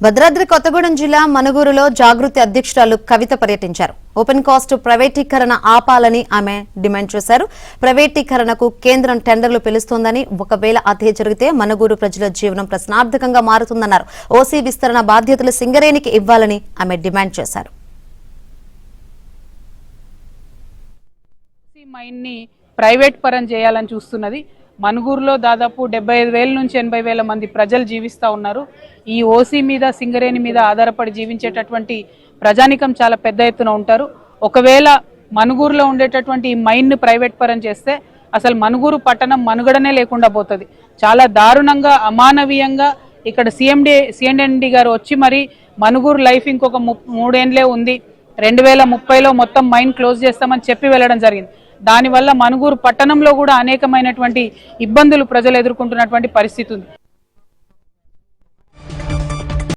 భద్రాద్రి కొత్తగూడెం జిల్లా మనుగూరులో జాగృతి అధ్యక్షురాలు కవిత పర్యటించారు. ఓపెన్ కాస్ట్ ప్రైవేటీకరణ ఆపాలని ఆమె డిమాండ్ చేశారు. ప్రైవేటీకరణకు కేంద్రం టెండర్లు పిలుస్తోందని, ఒకవేళ అదే జరిగితే మనుగూరు ప్రజల జీవనం ప్రశ్నార్థకంగా మారుతుందన్నారు. ఓసీ విస్తరణ బాధ్యతలు సింగరేణికి ఇవ్వాలని ఆమె డిమాండ్ చేశారు. ప్రైవేట్ పరం చేయాలని చూస్తున్నది. మనుగూరులో దాదాపు 75,000 నుంచి 80,000 మంది ప్రజలు జీవిస్తూ ఉన్నారు. ఈ ఓసీ మీద, సింగరేణి మీద ఆధారపడి జీవించేటటువంటి ప్రజానికం చాలా పెద్ద ఎత్తున ఉంటారు. ఒకవేళ మనుగూరులో ఉండేటటువంటి ఈ మైన్ను ప్రైవేట్ పరం చేస్తే అసలు మనుగూరు పట్టణం మనుగడనే లేకుండా పోతుంది. చాలా దారుణంగా, అమానవీయంగా ఇక్కడ సిఎండి గారు వచ్చి మరి మనుగూరు లైఫ్ ఇంకొక 3 ఏళ్లే ఉంది, 2030లో మొత్తం మైన్ క్లోజ్ చేస్తామని చెప్పి వెళ్ళడం జరిగింది. దానివల్ల మనుగూరు పట్టణంలో కూడా అనేకమైనటువంటి ఇబ్బందులు ప్రజలు ఎదుర్కొంటున్నటువంటి పరిస్థితి ఉంది.